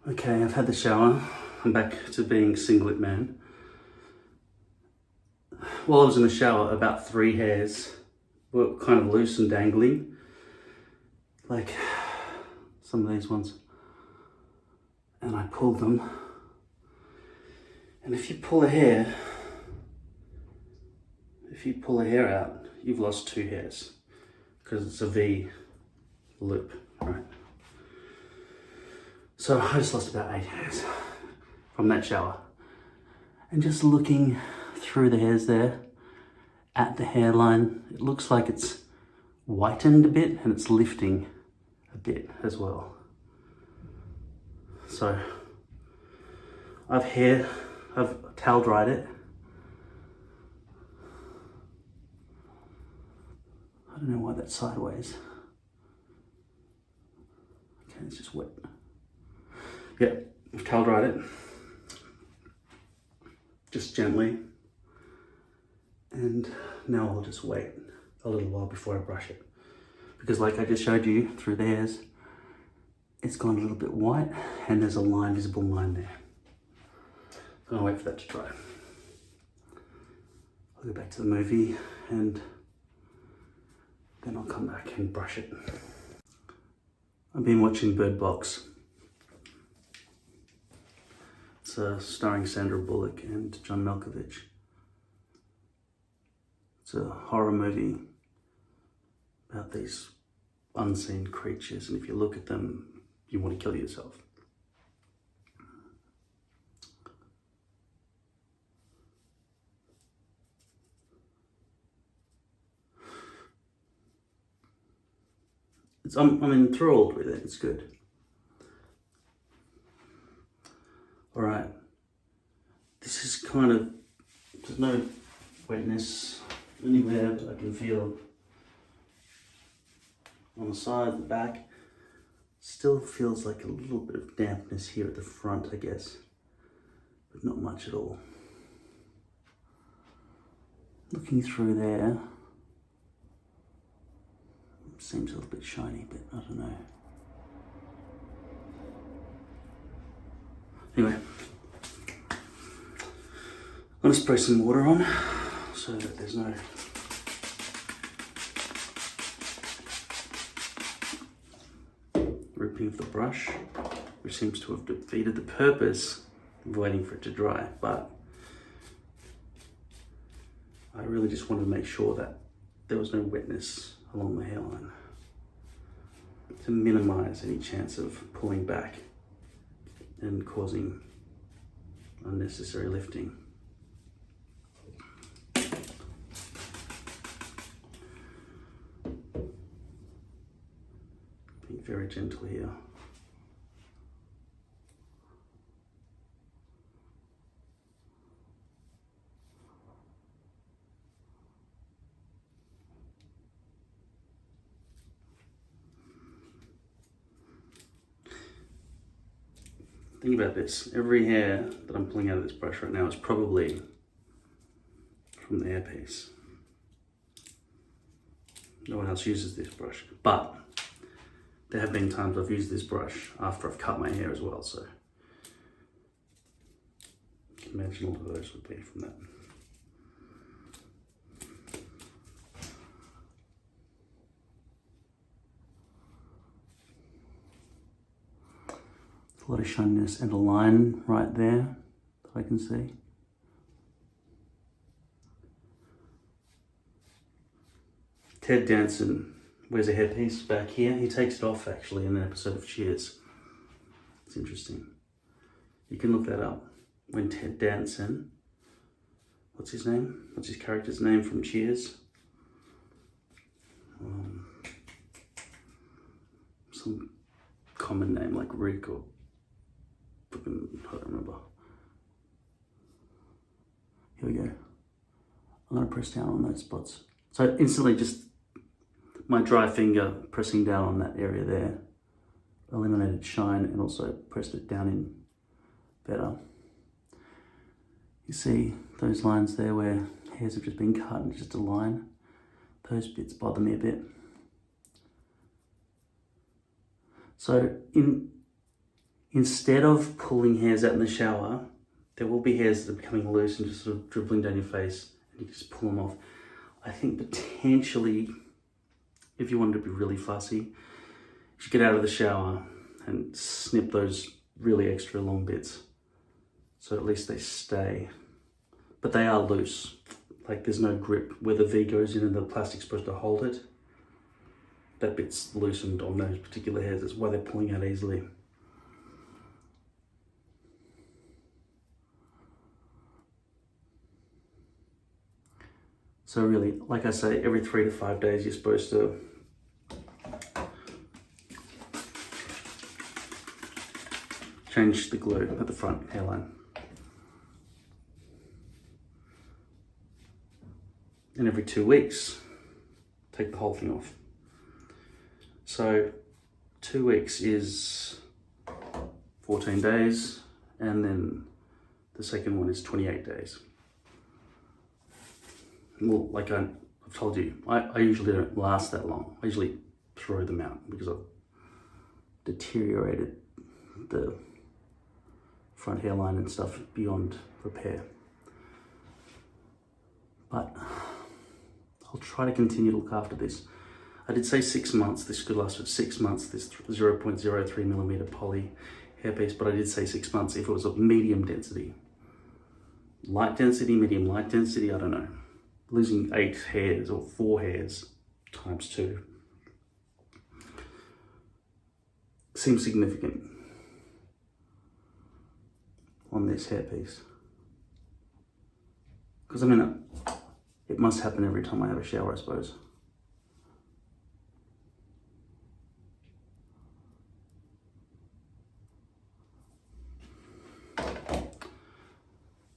Okay, I've had the shower. I'm back to being singlet man. While I was in the shower, about 3 hairs were kind of loose and dangling. Like some of these ones. And I pulled them. And if you pull a hair out, you've lost 2 hairs. Because it's a V loop, right? So I just lost about 8 hairs from that shower. And just looking through the hairs there at the hairline, it looks like it's whitened a bit and it's lifting a bit as well. So I've towel dried it. I don't know why that's sideways. Okay, it's just wet. Yeah, I've towel dried it. Just gently. And now I'll just wait a little while before I brush it. Because like I just showed you through the hairs, it's gone a little bit white and there's a visible line there. So I'll wait for that to dry. I'll go back to the movie and then I'll come back and brush it. I've been watching Bird Box. It's starring Sandra Bullock and John Malkovich. It's a horror movie about these unseen creatures, and if you look at them, you want to kill yourself. I'm enthralled with it, it's good. All right, this is kind of, there's no wetness anywhere, but I can feel on the side, the back. Still feels like a little bit of dampness here at the front, I guess, but not much at all. Looking through there, seems a little bit shiny, but I don't know. Anyway, I'm going to spray some water on so that there's no ripping of the brush, which seems to have defeated the purpose of waiting for it to dry. But I really just wanted to make sure that there was no wetness along the hairline to minimize any chance of pulling back and causing unnecessary lifting. Being very gentle here. Think about this, every hair that I'm pulling out of this brush right now is probably from the hairpiece. No one else uses this brush, but there have been times I've used this brush after I've cut my hair as well, so you can imagine all of those would be from that. A lot of shininess and a line right there that I can see. Ted Danson wears a hairpiece back here. He takes it off actually in an episode of Cheers. It's interesting. You can look that up. When Ted Danson, what's his name? What's his character's name from Cheers? Some common name like Rick or I don't remember. Here we go. I'm going to press down on those spots. So instantly just my dry finger pressing down on that area there eliminated shine and also pressed it down in better. You see those lines there where hairs have just been cut and just a line. Those bits bother me a bit. So in instead of pulling hairs out in the shower, there will be hairs that are becoming loose and just sort of dribbling down your face, and you just pull them off. I think potentially, if you wanted to be really fussy, you should get out of the shower and snip those really extra long bits, so at least they stay. But they are loose, like there's no grip where the V goes in and the plastic's supposed to hold it. That bit's loosened on those particular hairs. That's why they're pulling out easily. So really, like I say, every 3 to 5 days you're supposed to change the glue at the front hairline. And every 2 weeks, take the whole thing off. So 2 weeks is 14 days, and then the second one is 28 days. Well, like I've told you, I usually don't last that long. I usually throw them out because I've deteriorated the front hairline and stuff beyond repair. But I'll try to continue to look after this. I did say 6 months. This could last for 6 months, this 0.03 millimeter poly hairpiece, but I did say 6 months if it was of medium density. Light density, medium light density, I don't know. Losing 8 hairs or 4 hairs times 2 seems significant on this hairpiece. Because I mean, it must happen every time I have a shower, I suppose.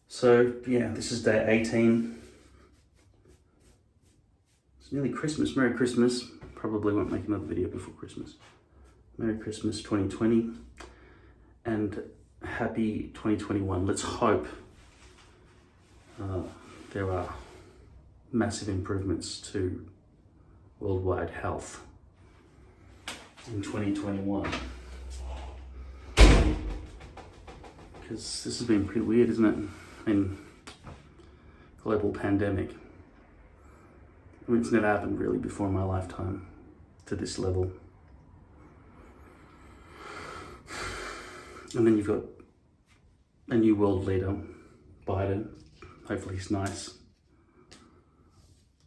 So yeah, this is day 18. It's nearly Christmas. Merry Christmas. Probably won't make another video before Christmas. Merry Christmas 2020 and happy 2021. Let's hope there are massive improvements to worldwide health in 2021. Because this has been pretty weird, isn't it? I mean, global pandemic. I mean, it's never happened really before in my lifetime to this level. And then you've got a new world leader, Biden. Hopefully he's nice.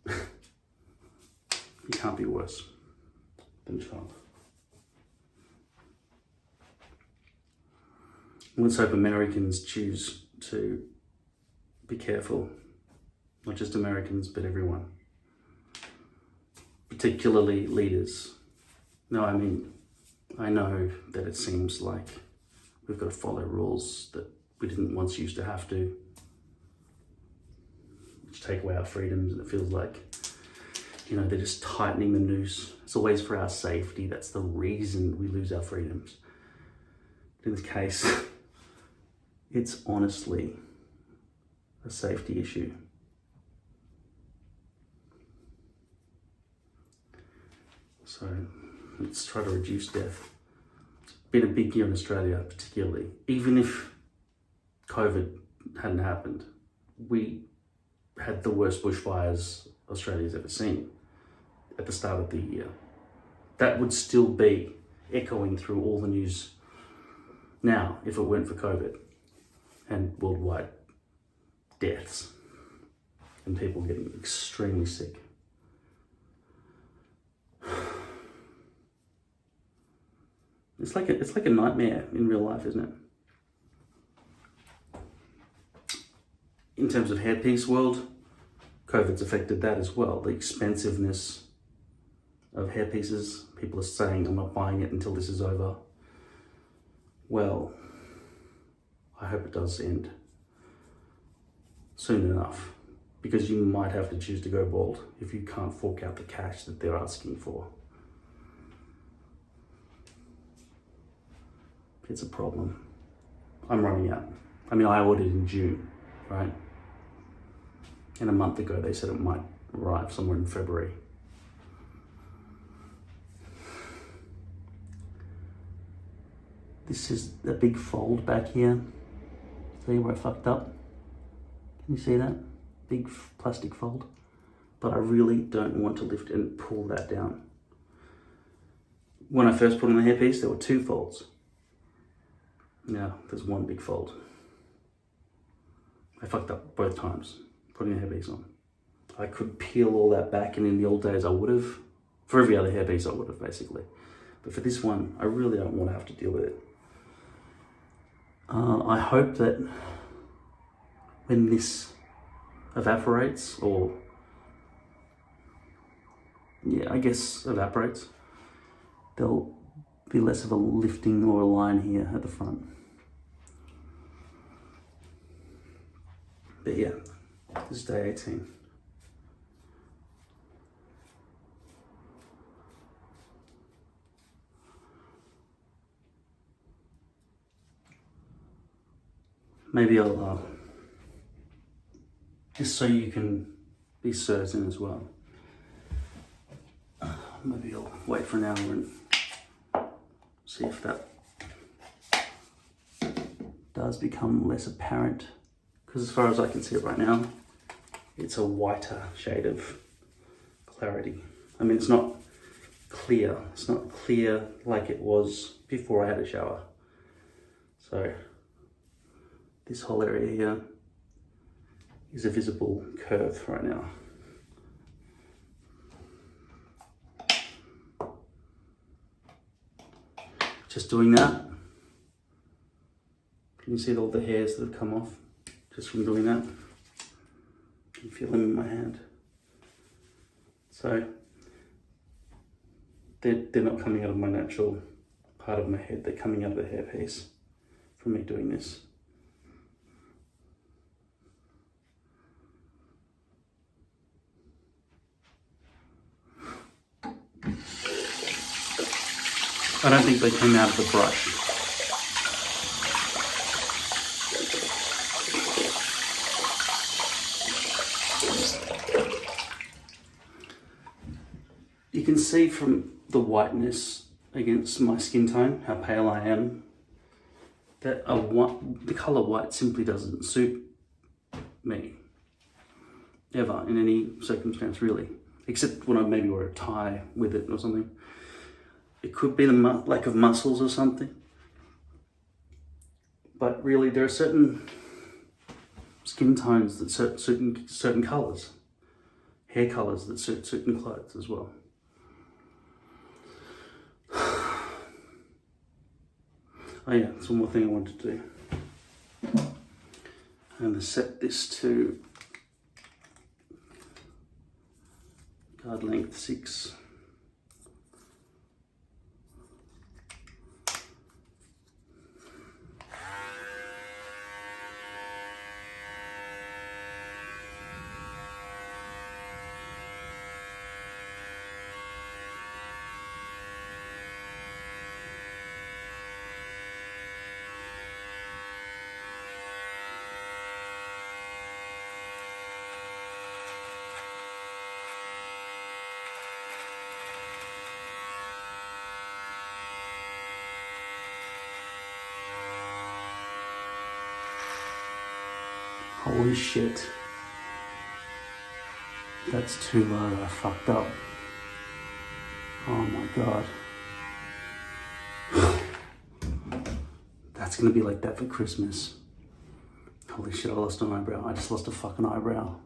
He can't be worse than Trump. Let's hope Americans choose to be careful. Not just Americans, but everyone. Particularly leaders. No, I mean, I know that it seems like we've got to follow rules that we didn't once used to have to, which take away our freedoms, and it feels like, you know, they're just tightening the noose. It's always for our safety. That's the reason we lose our freedoms. But in this case, it's honestly a safety issue. So let's try to reduce death. It's been a big year in Australia, particularly. Even if COVID hadn't happened, we had the worst bushfires Australia's ever seen at the start of the year. That would still be echoing through all the news now if it weren't for COVID and worldwide deaths and people getting extremely sick. It's like a nightmare in real life, isn't it? In terms of hairpiece world, COVID's affected that as well. The expensiveness of hairpieces. People are saying, I'm not buying it until this is over. Well, I hope it does end soon enough, because you might have to choose to go bald if you can't fork out the cash that they're asking for. It's a problem. I'm running out. I mean, I ordered in June, right? And a month ago, they said it might arrive somewhere in February. This is a big fold back here. See where I fucked up? Can you see that? Big plastic fold. But I really don't want to lift and pull that down. When I first put on the hairpiece, there were 2 folds. Now there's 1 big fold. I fucked up both times putting the hairpiece on. I could peel all that back, and in the old days I would have. For every other hairpiece I would have, basically. But for this one, I really don't want to have to deal with it. I hope that when this evaporates, or yeah, I guess evaporates, there'll be less of a lifting or a line here at the front. But yeah, this is day 18. Maybe I'll, just so you can be certain as well, maybe I'll wait for an hour and see if that does become less apparent. Because as far as I can see it right now, it's a whiter shade of clarity. I mean, it's not clear. It's not clear like it was before I had a shower. So this whole area here is a visible curve right now. Just doing that. Can you see all the hairs that have come off just from doing that? I can feel them in my hand. So they're not coming out of my natural part of my head, they're coming out of the hairpiece from me doing this. I don't think they came out of the brush. You can see from the whiteness against my skin tone, how pale I am, that the colour white simply doesn't suit me, ever, in any circumstance really, except when I maybe wear a tie with it or something. It could be the lack of muscles or something, but really there are certain skin tones that suit certain colours, hair colours that suit certain clothes as well. Oh yeah, that's one more thing I wanted to do. I'm going to set this to guard length 6. Holy shit. That's too low, I fucked up. Oh my god. That's gonna be like that for Christmas. Holy shit, I lost an eyebrow. I just lost a fucking eyebrow.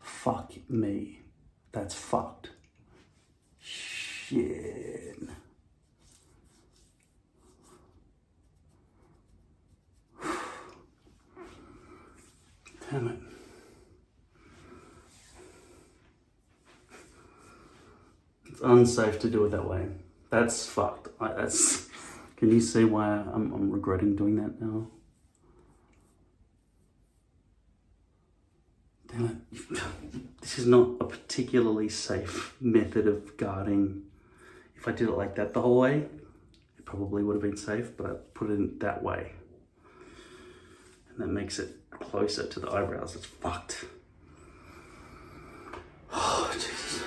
Fuck me. That's fucked. Shit. Damn it. It's unsafe to do it that way. That's fucked. Can you see why I'm regretting doing that now? Damn it. This is not a particularly safe method of guarding. If I did it like that the whole way, it probably would have been safe, but I put it in that way. And that makes it closer to the eyebrows. It's fucked. Oh, Jesus.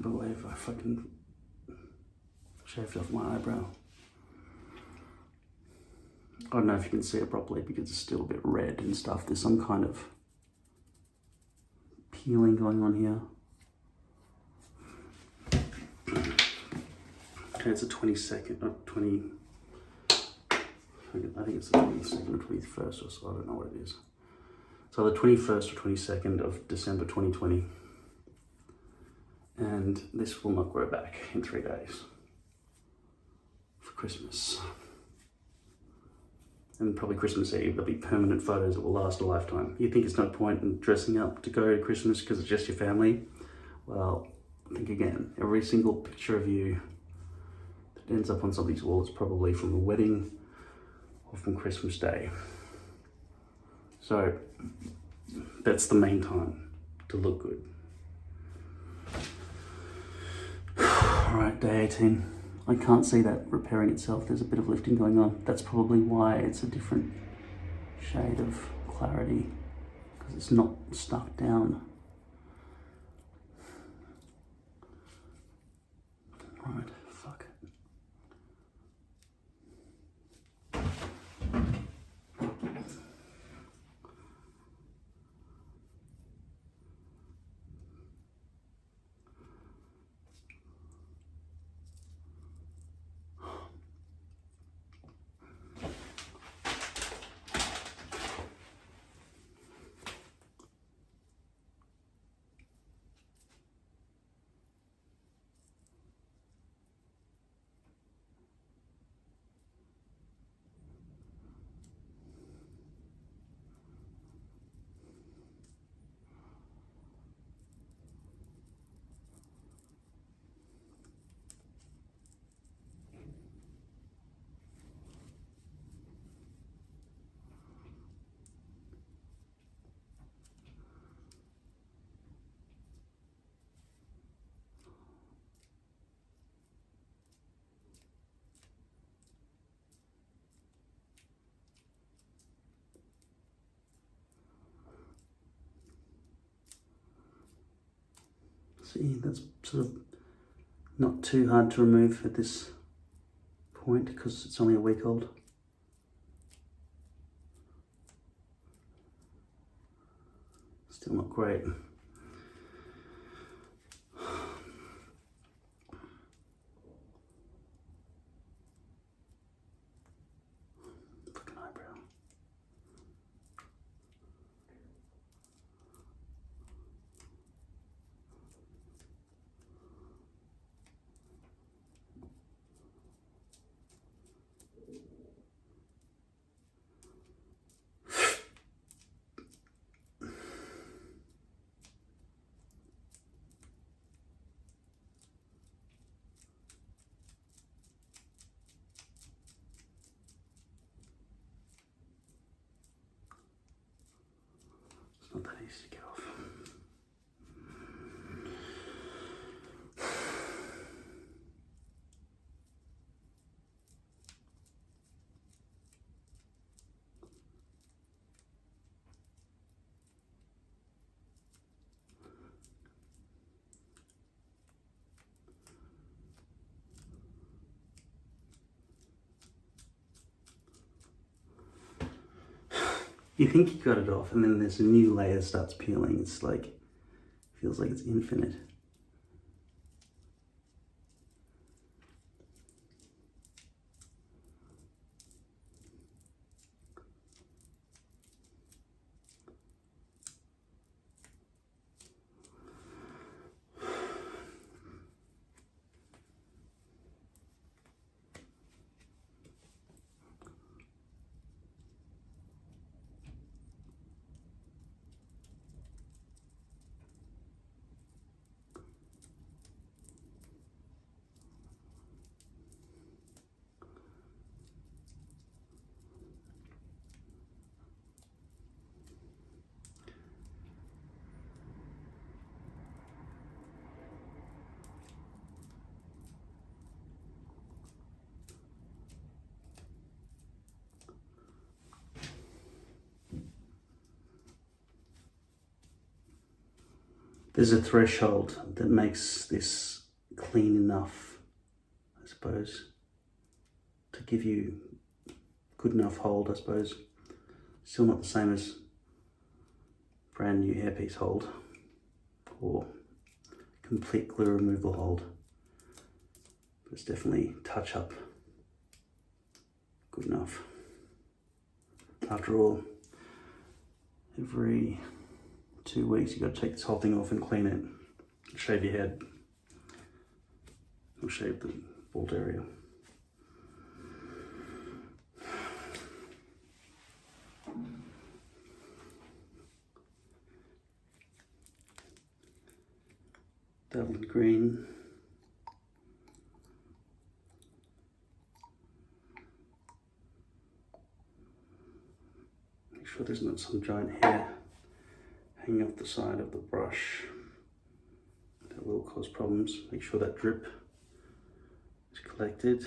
believe I fucking shaved off my eyebrow. I don't know if you can see it properly because it's still a bit red and stuff. There's some kind of peeling going on here. Okay, it's a 22nd, not 20, I think it's the 22nd or 21st or so, I don't know what it is. So the 21st or 22nd of December 2020. And this will not grow back in 3 days for Christmas. And probably Christmas Eve, there'll be permanent photos that will last a lifetime. You think it's no point in dressing up to go to Christmas because it's just your family? Well, think again. Every single picture of you that ends up on somebody's wall is probably from a wedding or from Christmas Day. So that's the main time to look good. All right, day 18. I can't see that repairing itself. There's a bit of lifting going on. That's probably why it's a different shade of clarity, because it's not stuck down. All right, fuck it. See, that's sort of not too hard to remove at this point because it's only a week old. Still not great. Fucking eyebrow. Not that easy to get off. You think you got it off, and then there's a new layer starts peeling. It's like, feels like it's infinite. There's a threshold that makes this clean enough, I suppose, to give you good enough hold, I suppose. Still not the same as brand new hairpiece hold or complete glue removal hold. But it's definitely touch up good enough. After all, every 2 weeks you've got to take this whole thing off and clean it, shave your head, or shave the bald area. Davlyn green. Make sure there's not some giant hair hanging off the side of the brush. That will cause problems. Make sure that drip is collected.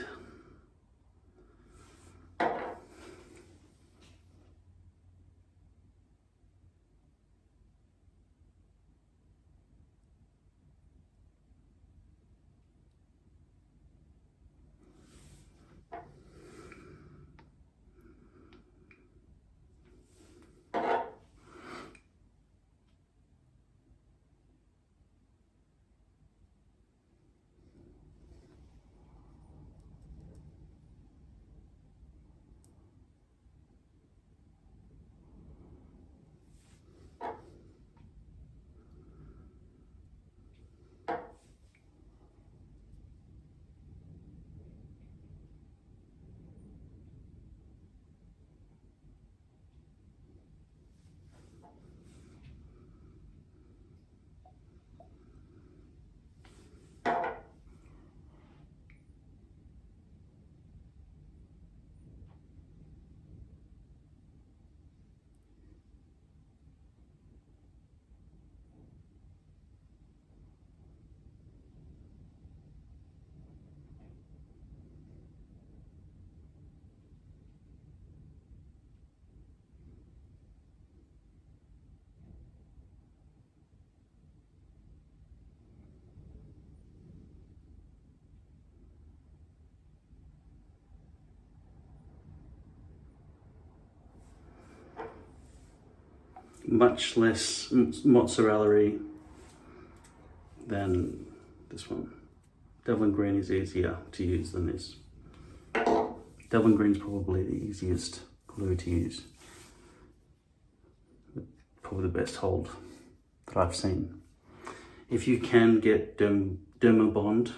Much less mozzarella-y than this one. Davlyn green is easier to use than this. Davlyn green is probably the easiest glue to use. Probably the best hold that I've seen. If you can get Dermabond,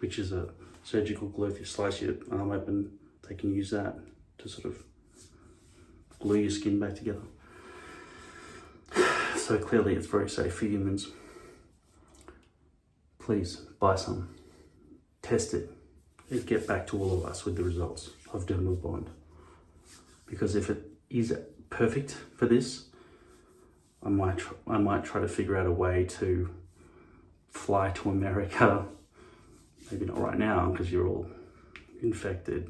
which is a surgical glue, if you slice your arm open, they can use that to sort of glue your skin back together. So clearly it's very safe for humans. Please buy some, test it, and get back to all of us with the results of Dermabond. Because if it is perfect for this, I might try to figure out a way to fly to America. Maybe not right now because you're all infected,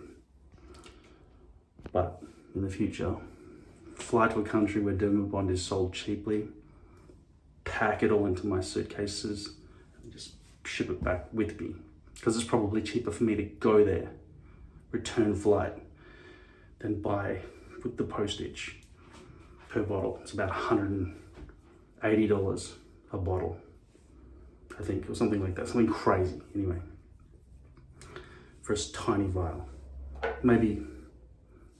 but in the future, fly to a country where Dermabond is sold cheaply, pack it all into my suitcases, and just ship it back with me. Because it's probably cheaper for me to go there, return flight, than buy with the postage per bottle. It's about $180 a bottle, I think, or something like that, something crazy anyway, for a tiny vial. Maybe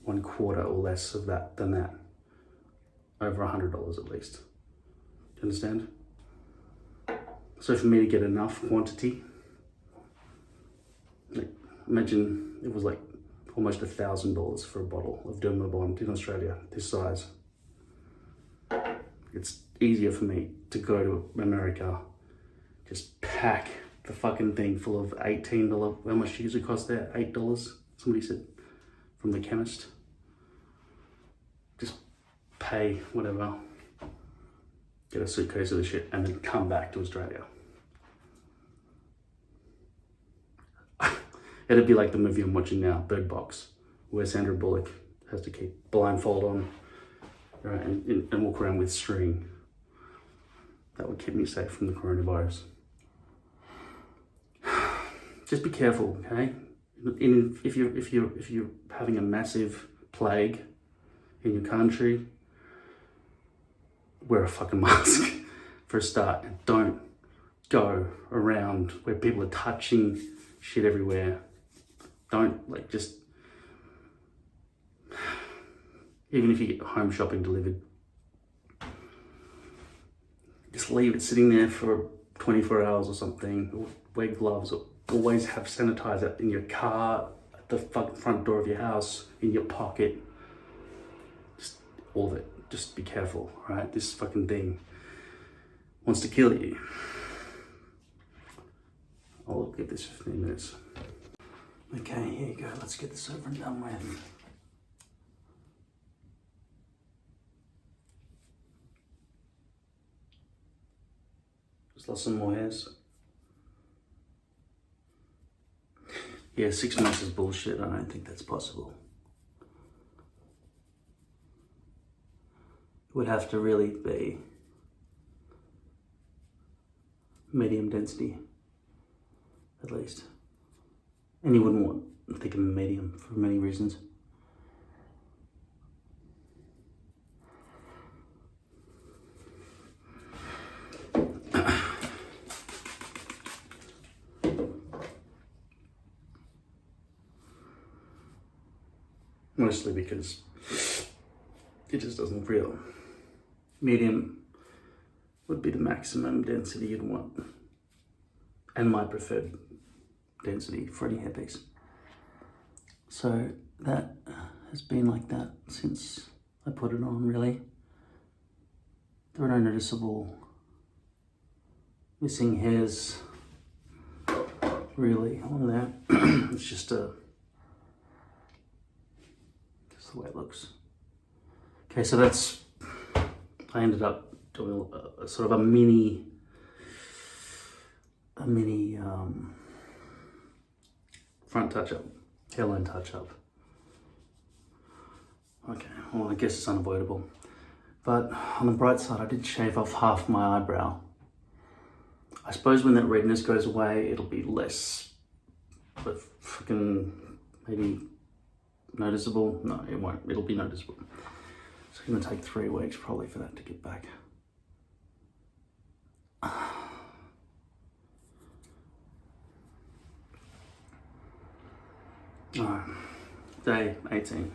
1/4 or less of that than that, over $100 at least. Do you understand? So for me to get enough quantity, like, imagine it was like almost $1,000 for a bottle of Dermabond in Australia, this size. It's easier for me to go to America, just pack the fucking thing full of $18, how much usually cost there? $8, somebody said, from the chemist. Just pay whatever, get a suitcase of the shit, and then come back to Australia. It'd be like the movie I'm watching now, Bird Box, where Sandra Bullock has to keep blindfold on, right, and walk around with string. That would keep me safe from the coronavirus. just be careful, okay? If you're having a massive plague in your country, wear a fucking mask for a start. And don't go around where people are touching shit everywhere. Don't, like, just, even if you get home shopping delivered, just leave it sitting there for 24 hours or something. Wear gloves, or always have sanitizer in your car, at the fucking front door of your house, in your pocket. Just all of it. Just be careful, right? This fucking thing wants to kill you. I'll give this 15 minutes. Okay, here you go. Let's get this over and done with. Just lost some more hairs. Yeah, 6 months is bullshit. I don't think that's possible. It would have to really be medium density, at least. And you wouldn't want to think of medium for many reasons. Mostly because it just doesn't feel. Medium would be the maximum density you'd want, and my preferred density for any hairpiece. So that has been like that since I put it on, really. There are no noticeable missing hairs really on there. It's just the way it looks. Okay, so that's, I ended up doing a sort of a mini front touch-up, hairline touch-up. Okay, well, I guess it's unavoidable. But on the bright side, I did shave off half my eyebrow. I suppose when that redness goes away, it'll be less, but fucking maybe noticeable. No, it won't. It'll be noticeable. It's gonna take 3 weeks probably for that to get back. All right, day 18.